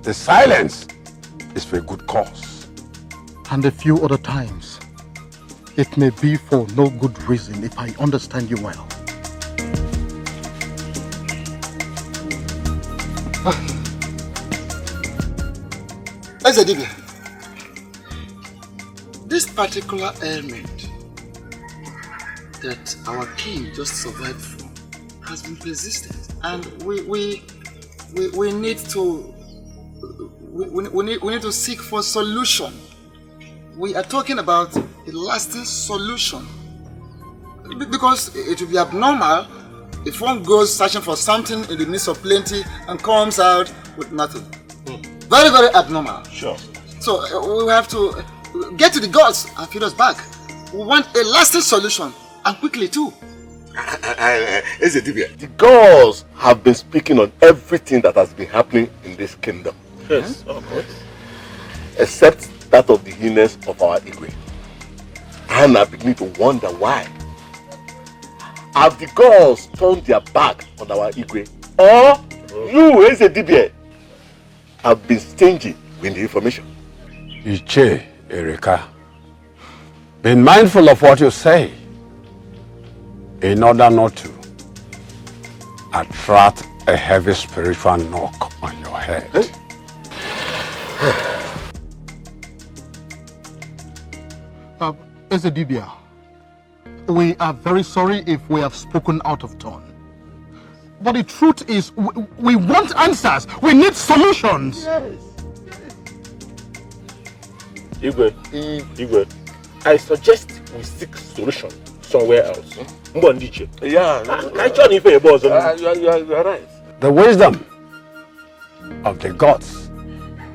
the silence is for a good cause. And a few other times, it may be for no good reason if I understand you well. Ezedibia, this particular ailment that our king just survived from has been persistent, and we need to we need to seek for solution. We are talking about a lasting solution, because it will be abnormal if one goes searching for something in the midst of plenty and comes out with nothing. Very, very abnormal. Sure. So we have to get to the gods and feed us back. We want a lasting solution, and quickly too. Ezedibia, the gods have been speaking on everything that has been happening in this kingdom. Yes, of course. Except that of the illness of our Igwe. And I begin to wonder why. Have the gods turned their back on our Igwe? Or you, Ezedibia, have been stingy with the information? Iche, Erika, be mindful of what you say in order not to attract a heavy spiritual knock on your head. Ezedibia, we are very sorry if we have spoken out of turn. But the truth is, we want answers. We need solutions. Yes. Igwe, I suggest we seek solution somewhere else. Yeah. You are right. The wisdom of the gods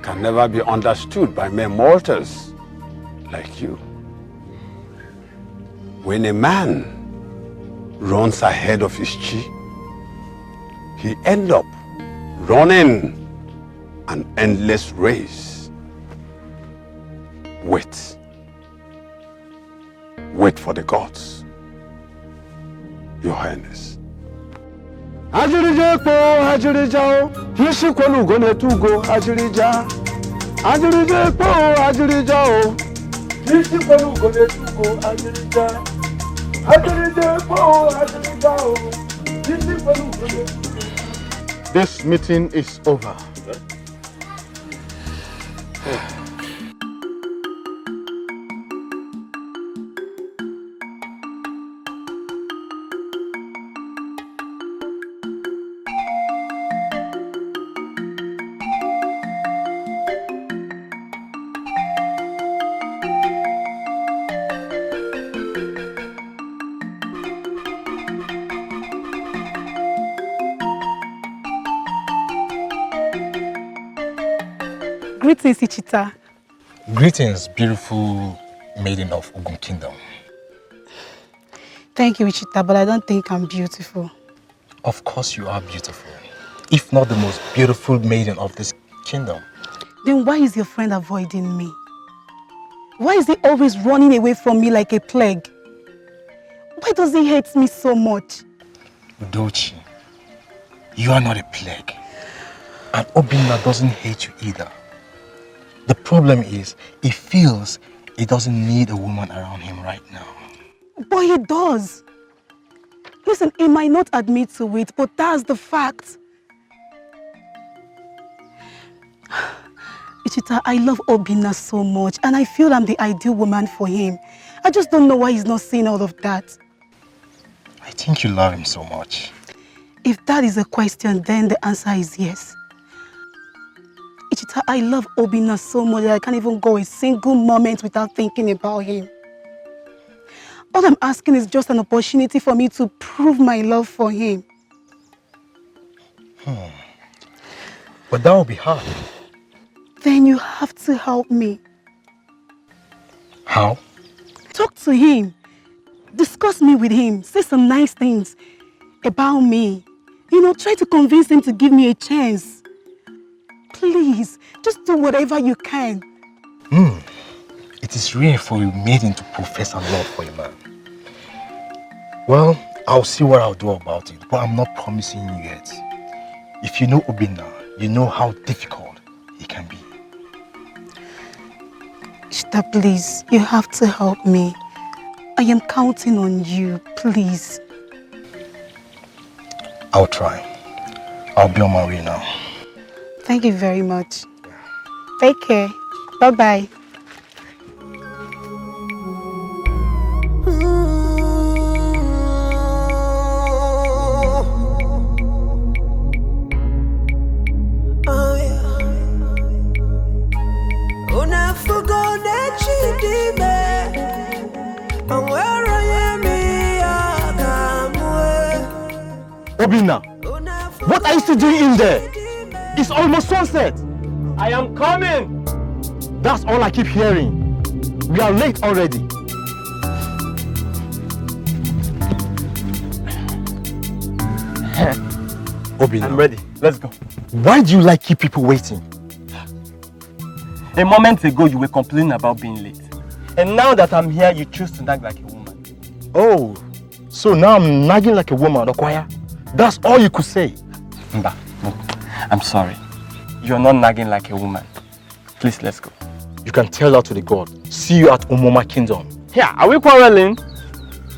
can never be understood by mere mortals like you. When a man runs ahead of his chi, he ends up running an endless race. Wait. Wait for the gods, Your Highness. This meeting is over. Greetings, Ichita. Greetings, beautiful maiden of Ogun Kingdom. Thank you, Ichita, but I don't think I'm beautiful. Of course you are beautiful. If not the most beautiful maiden of this kingdom. Then why is your friend avoiding me? Why is he always running away from me like a plague? Why does he hate me so much? Udochi, you are not a plague. And Obinna doesn't hate you either. The problem is, he feels he doesn't need a woman around him right now. But he does. Listen, he might not admit to it, but that's the fact. Ichita, I love Obinna so much, and I feel I'm the ideal woman for him. I just don't know why he's not seeing all of that. I think you love him so much. If that is a question, then the answer is yes. Ichita, I love Obinna so much that I can't even go a single moment without thinking about him. All I'm asking is just an opportunity for me to prove my love for him. But that will be hard. Then you have to help me. How? Talk to him. Discuss me with him. Say some nice things about me. You know, try to convince him to give me a chance. Please, just do whatever you can. It is rare for a maiden to profess her love for a man. Well, I'll see what I'll do about it, but I'm not promising you yet. If you know Obinna, you know how difficult he can be. Shita, please, you have to help me. I am counting on you, please. I'll try. I'll be on my way now. Thank you very much. Take care. Bye-bye. Obinna, what are you still doing in there? It's almost sunset. I am coming. That's all I keep hearing. We are late already. Obinna, I'm ready. Let's go. Why do you like keep people waiting? A moment ago, you were complaining about being late. And now that I'm here, you choose to nag like a woman. Oh, so now I'm nagging like a woman, Okwaya? That's all you could say? Mba, no. I'm sorry. You're not nagging like a woman. Please, let's go. You can tell that to the god. See you at Umoma Kingdom. Yeah, are we quarreling?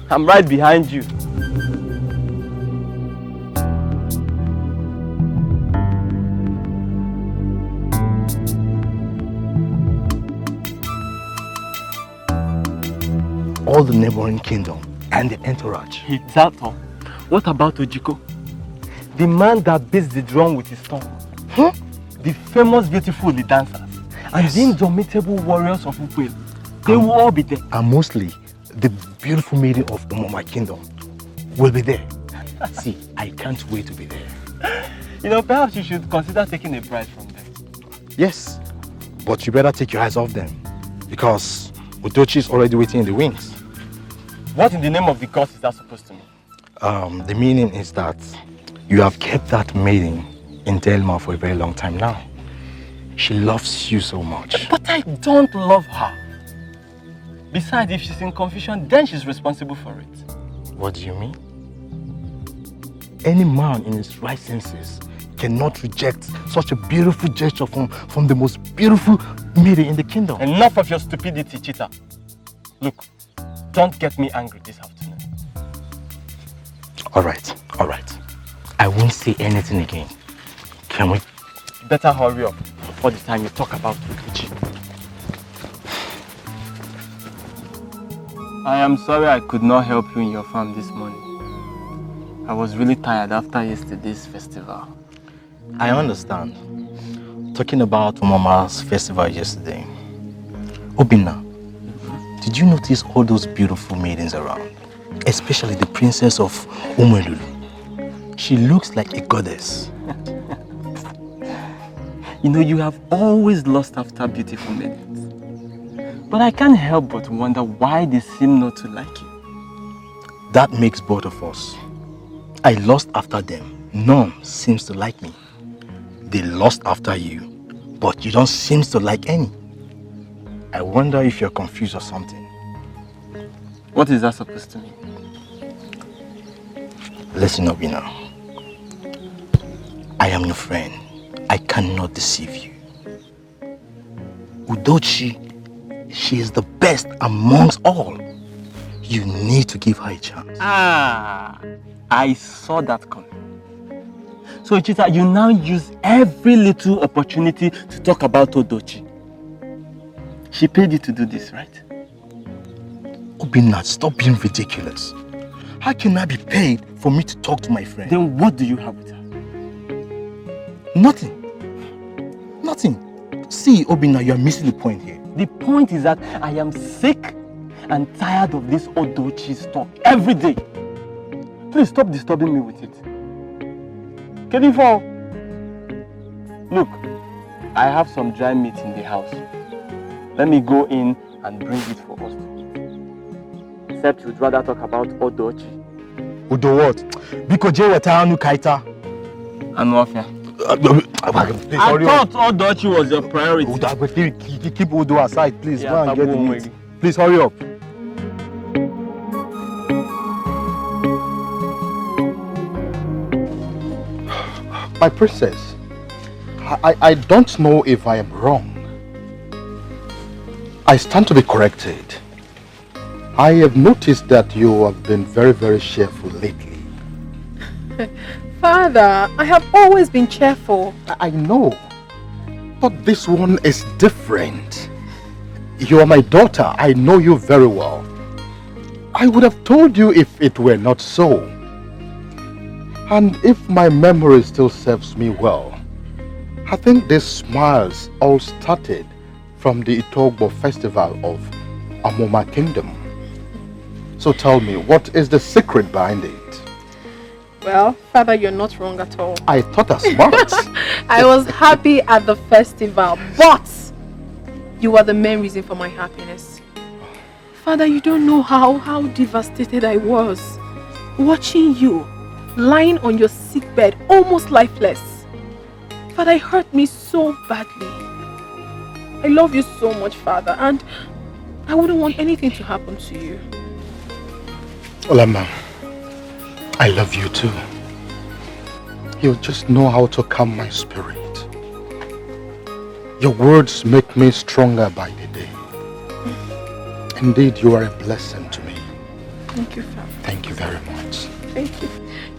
I'm right behind you. All the neighboring kingdom and the entourage. It's that all. What about Ojiko? The man that beats the drum with his tongue. Huh? The famous beautiful dancers. And the indomitable warriors of Uwakwe. They will all be there. And mostly, the beautiful maiden of Umoma Kingdom will be there. See, I can't wait to be there. You know, perhaps you should consider taking a bride from them. Yes, but you better take your eyes off them. Because Udochi is already waiting in the wings. What in the name of the gods is that supposed to mean? The meaning is that you have kept that maiden in Delma for a very long time now. She loves you so much. But I don't love her. Besides, if she's in confusion, then she's responsible for it. What do you mean? Any man in his right senses cannot reject such a beautiful gesture from the most beautiful maiden in the kingdom. Enough of your stupidity, Cheetah. Look, don't get me angry this afternoon. All right. I won't say anything again. Can we? Better hurry up before the time you talk about Udochi. I am sorry I could not help you in your farm this morning. I was really tired after yesterday's festival. I understand. Talking about Umama's festival yesterday. Obinna, did you notice all those beautiful maidens around? Especially the princess of Umwelulu. She looks like a goddess. You know, you have always lost after beautiful maidens. But I can't help but wonder why they seem not to like you. That makes both of us. I lost after them. None seems to like me. They lost after you, but you don't seem to like any. I wonder if you're confused or something. What is that supposed to mean? Listen, Obina. I am your friend. I cannot deceive you. Udochi, she is the best amongst all. You need to give her a chance. Ah, I saw that coming. So, Ichita, you now use every little opportunity to talk about Udochi. She paid you to do this, right? Obina, stop being ridiculous. How can I be paid for me to talk to my friend? Then what do you have with her? Nothing. Nothing. See, Obina, you are missing the point here. The point is that I am sick and tired of this Udochi's talk every day. Please stop disturbing me with it. Kedifo, look, I have some dry meat in the house. Let me go in and bring it for us to eat. Except you'd rather talk about Udochi. Udo what? Biko je wetanu kaita. Anuafia. I thought Udochi was your priority. Keep Udo aside, please. Go and get the meat. Please hurry up. My princess, I don't know if I am wrong. I stand to be corrected. I have noticed that you have been very, very cheerful lately. Father, I have always been cheerful. I know, but this one is different. You are my daughter. I know you very well. I would have told you if it were not so. And if my memory still serves me well, I think these smiles all started from the Etico festival of Amoma Kingdom. So tell me, what is the secret behind it? Well, Father, you're not wrong at all. I thought as much. I was happy at the festival, but you are the main reason for my happiness. Father, you don't know how devastated I was watching you lying on your sick bed, almost lifeless. Father, it hurt me so badly. I love you so much, Father, and I wouldn't want anything to happen to you. Olama, I love you too. You just know how to calm my spirit. Your words make me stronger by the day. Indeed, you are a blessing to me. Thank you, Father. Thank you very much. Thank you.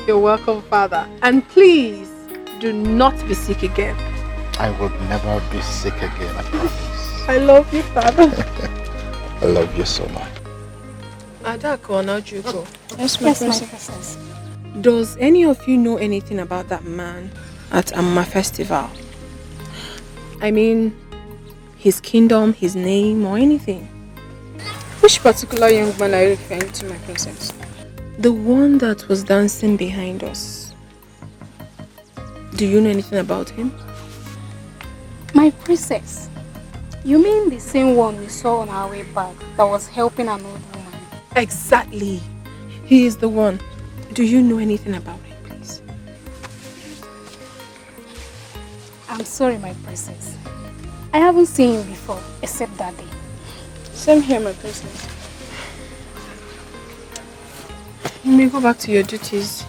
You're welcome, Father. And please, do not be sick again. I will never be sick again, I promise. I love you, Father. I love you so much. Adako, now you go. Yes, my princess. Does any of you know anything about that man at Amma Festival? I mean, his kingdom, his name, or anything? Which particular young man are you referring to, my princess? The one that was dancing behind us. Do you know anything about him? My princess, you mean the same one we saw on our way back that was helping an old woman? Exactly. He is the one. Do you know anything about him, please? I'm sorry, my princess. I haven't seen him before, except that day. Same here, my princess. You may go back to your duties.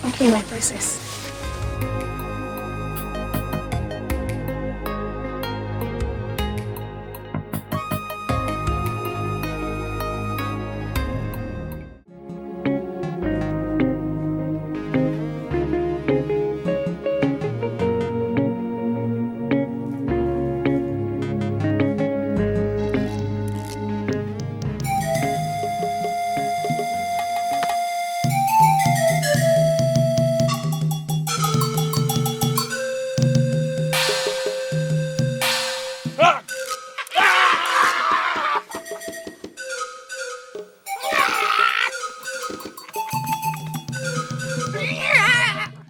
Okay, my princess.